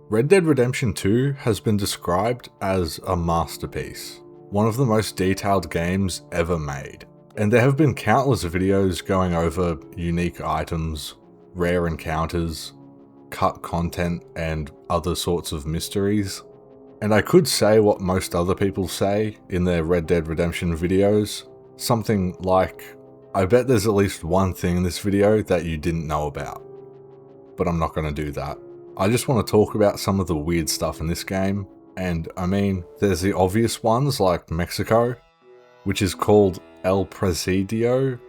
Red Dead Redemption 2 has been described as a masterpiece, one of the most detailed games ever made. And there have been countless videos going over unique items, rare encounters, cut content, and other sorts of mysteries. And I could say what most other people say in their Red Dead Redemption videos, something like, I bet there's at least one thing in this video that you didn't know about. But I'm not going to do that. I just want to talk about some of the weird stuff in this game, and I mean, there's the obvious ones like Mexico, which is called El Presidio.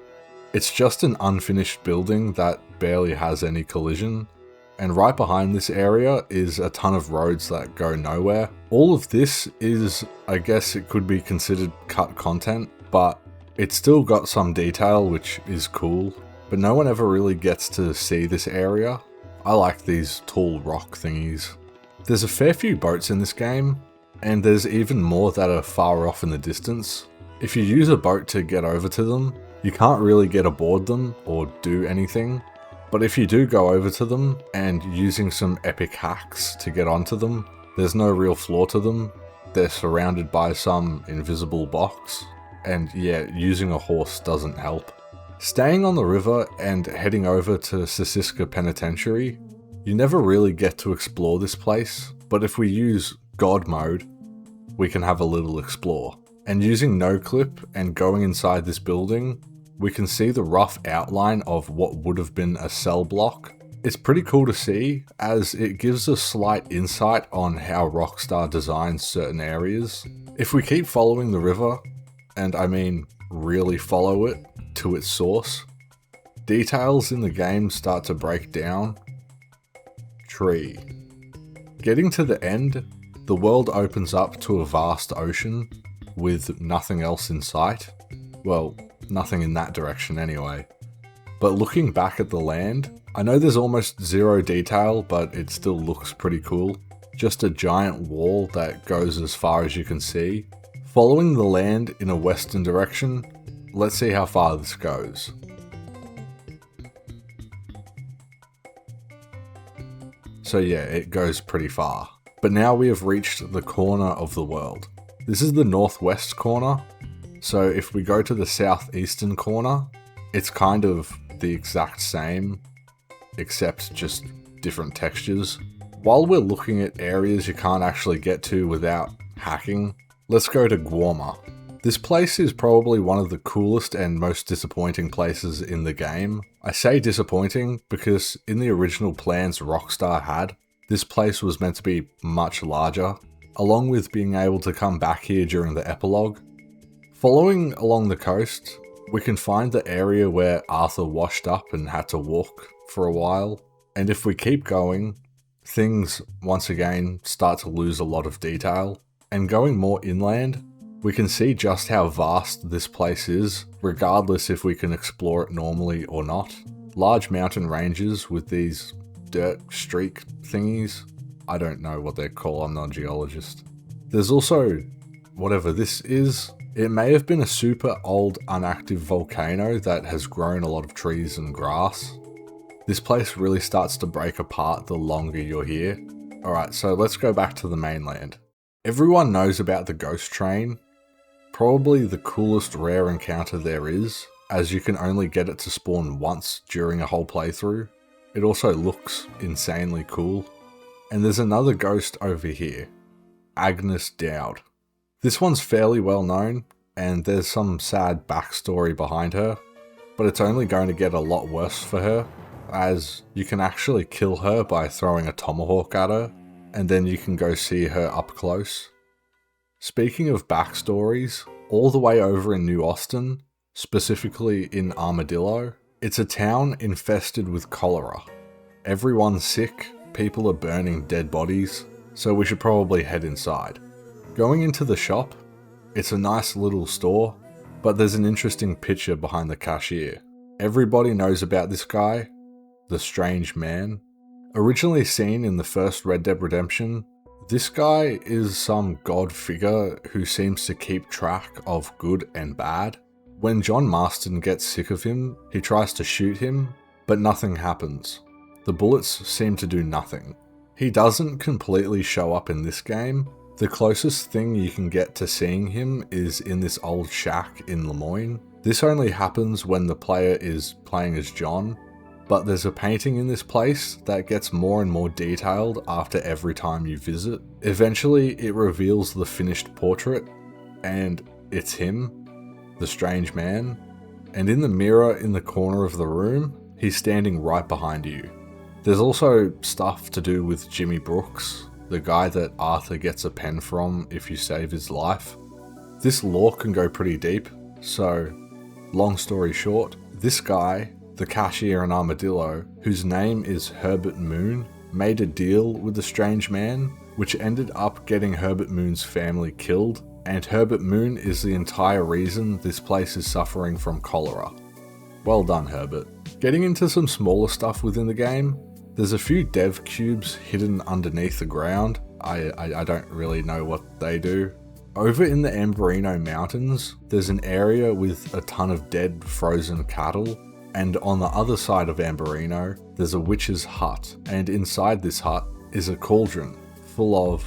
It's just an unfinished building that barely has any collision, and right behind this area is a ton of roads that go nowhere. All of this is, I guess it could be considered cut content, but it's still got some detail which is cool, but no one ever really gets to see this area. I like these tall rock thingies. There's a fair few boats in this game, and there's even more that are far off in the distance. If you use a boat to get over to them, you can't really get aboard them or do anything, but if you do go over to them and using some epic hacks to get onto them, there's no real flaw to them. They're surrounded by some invisible box, and yeah, using a horse doesn't help. Staying on the river and heading over to Sisiska Penitentiary, you never really get to explore this place, but if we use God mode, we can have a little explore. And using no clip and going inside this building, we can see the rough outline of what would have been a cell block. It's pretty cool to see, as it gives a slight insight on how Rockstar designs certain areas. If we keep following the river, and I mean really follow it to its source, details in the game start to break down. Tree. Getting to the end, the world opens up to a vast ocean with nothing else in sight. Well, nothing in that direction anyway. But looking back at the land, I know there's almost zero detail, but it still looks pretty cool. Just a giant wall that goes as far as you can see. Following the land in a western direction, let's see how far this goes. So yeah, it goes pretty far. But now we have reached the corner of the world. This is the northwest corner, so if we go to the southeastern corner, it's kind of the exact same, except just different textures. While we're looking at areas you can't actually get to without hacking, let's go to Guarma. This place is probably one of the coolest and most disappointing places in the game. I say disappointing because in the original plans Rockstar had, this place was meant to be much larger, along with being able to come back here during the epilogue. Following along the coast, we can find the area where Arthur washed up and had to walk for a while, and if we keep going, things once again start to lose a lot of detail, and going more inland, we can see just how vast this place is, regardless if we can explore it normally or not. Large mountain ranges with these dirt streak thingies. I don't know what they're called, I'm not a geologist. There's also, whatever this is, it may have been a super old unactive volcano that has grown a lot of trees and grass. This place really starts to break apart the longer you're here. Alright, so let's go back to the mainland. Everyone knows about the ghost train. Probably the coolest rare encounter there is, as you can only get it to spawn once during a whole playthrough. It also looks insanely cool. And there's another ghost over here, Agnes Dowd. This one's fairly well known, and there's some sad backstory behind her, but it's only going to get a lot worse for her, as you can actually kill her by throwing a tomahawk at her, and then you can go see her up close. Speaking of backstories, all the way over in New Austin, specifically in Armadillo, it's a town infested with cholera. Everyone's sick, people are burning dead bodies, so we should probably head inside. Going into the shop, it's a nice little store, but there's an interesting picture behind the cashier. Everybody knows about this guy, the Strange Man. Originally seen in the first Red Dead Redemption, this guy is some god figure who seems to keep track of good and bad. When John Marston gets sick of him, he tries to shoot him, but nothing happens. The bullets seem to do nothing. He doesn't completely show up in this game. The closest thing you can get to seeing him is in this old shack in Lemoyne. This only happens when the player is playing as John, but there's a painting in this place that gets more and more detailed after every time you visit. Eventually, it reveals the finished portrait, and it's him, the strange man. And in the mirror in the corner of the room, he's standing right behind you. There's also stuff to do with Jimmy Brooks, the guy that Arthur gets a pen from if you save his life. This lore can go pretty deep, so long story short, this guy, the cashier in Armadillo, whose name is Herbert Moon, made a deal with the strange man, which ended up getting Herbert Moon's family killed, and Herbert Moon is the entire reason this place is suffering from cholera. Well done, Herbert. Getting into some smaller stuff within the game, there's a few dev cubes hidden underneath the ground. I don't really know what they do. Over in the Amberino Mountains, there's an area with a ton of dead frozen cattle, and on the other side of Amberino, there's a witch's hut, and inside this hut is a cauldron full of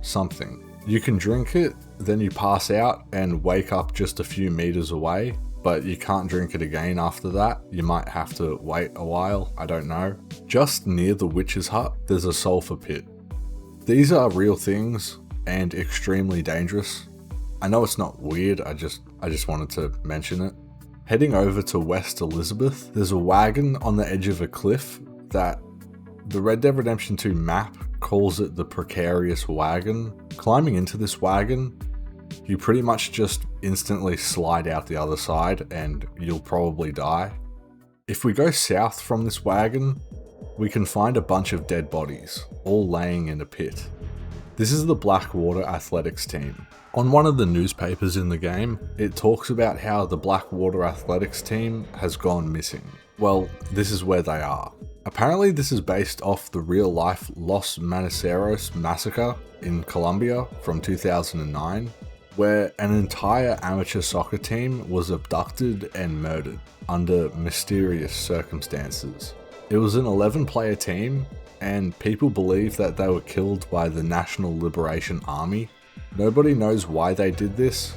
something. You can drink it, then you pass out and wake up just a few meters away, but you can't drink it again after that. You might have to wait a while, I don't know. Just near the witch's hut, there's a sulfur pit. These are real things and extremely dangerous. I know it's not weird, I just wanted to mention it. Heading over to West Elizabeth, there's a wagon on the edge of a cliff that the Red Dead Redemption 2 map calls it the precarious wagon. Climbing into this wagon, you pretty much just instantly slide out the other side and you'll probably die. If we go south from this wagon, we can find a bunch of dead bodies, all laying in a pit. This is the Blackwater Athletics team. On one of the newspapers in the game, it talks about how the Blackwater Athletics team has gone missing. Well, this is where they are. Apparently this is based off the real-life Los Maniceros massacre in Colombia from 2009, where an entire amateur soccer team was abducted and murdered under mysterious circumstances. It was an 11-player team, and people believe that they were killed by the National Liberation Army. Nobody knows why they did this,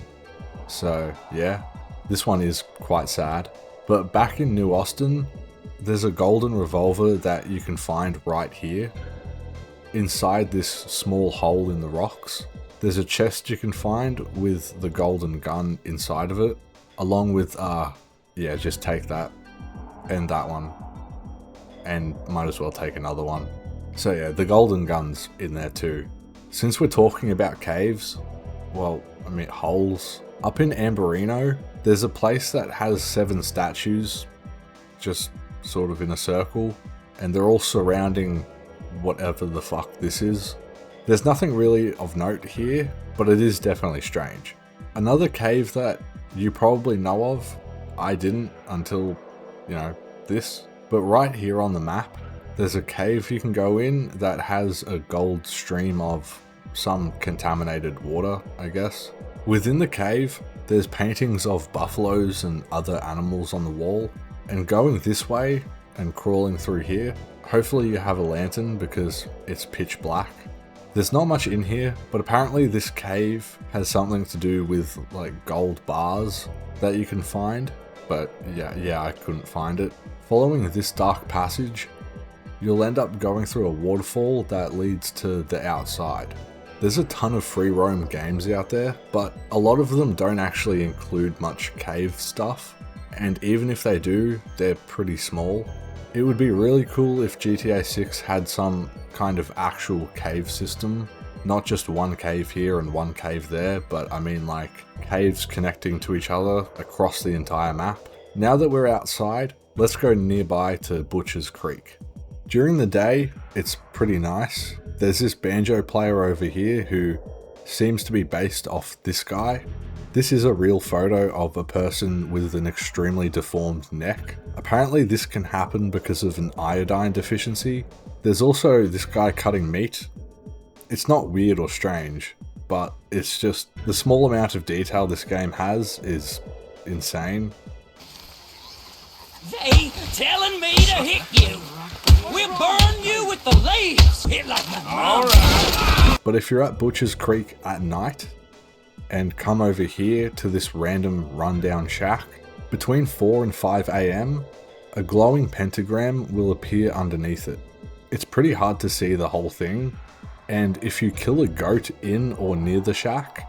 so yeah, this one is quite sad. But back in New Austin, there's a golden revolver that you can find right here. Inside this small hole in the rocks, there's a chest you can find with the golden gun inside of it, along with, yeah, just take that and that one, and might as well take another one. So yeah, the golden gun's in there too. Since we're talking about caves, well, I mean holes, up in Amberino, there's a place that has 7 statues, just sort of in a circle, and they're all surrounding whatever the fuck this is. There's nothing really of note here, but it is definitely strange. Another cave that you probably know of, I didn't until, you know, this, but right here on the map, there's a cave you can go in that has a gold stream of some contaminated water, I guess. Within the cave, there's paintings of buffaloes and other animals on the wall, and going this way and crawling through here, hopefully you have a lantern because it's pitch black. There's not much in here, but apparently this cave has something to do with like gold bars that you can find, but yeah, I couldn't find it. Following this dark passage, you'll end up going through a waterfall that leads to the outside. There's a ton of free roam games out there, but a lot of them don't actually include much cave stuff, and even if they do, they're pretty small. It would be really cool if GTA 6 had some kind of actual cave system, not just one cave here and one cave there, but I mean like caves connecting to each other across the entire map. Now that we're outside, let's go nearby to Butcher's Creek. During the day, it's pretty nice. There's this banjo player over here who seems to be based off this guy. This is a real photo of a person with an extremely deformed neck. Apparently this can happen because of an iodine deficiency. There's also this guy cutting meat. It's not weird or strange, but it's just the small amount of detail this game has is insane. They telling me to hit you. We'll burn you with the leaves. Hit like my But if you're at Butcher's Creek at night and come over here to this random rundown shack, between 4 and 5 AM, a glowing pentagram will appear underneath it. It's pretty hard to see the whole thing, and if you kill a goat in or near the shack,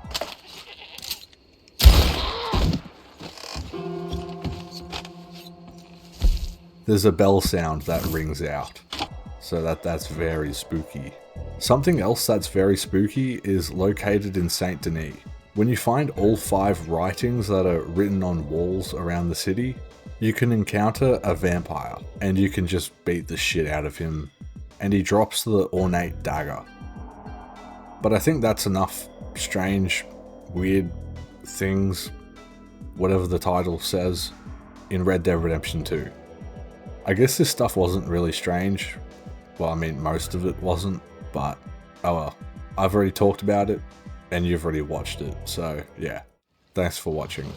there's a bell sound that rings out. So that's very spooky. Something else that's very spooky is located in Saint Denis. When you find all 5 writings that are written on walls around the city, you can encounter a vampire, and you can just beat the shit out of him, and he drops the ornate dagger. But I think that's enough strange, weird things, whatever the title says, in Red Dead Redemption 2. I guess this stuff wasn't really strange. Well, I mean, most of it wasn't, but oh well. I've already talked about it, and you've already watched it, so yeah. Thanks for watching.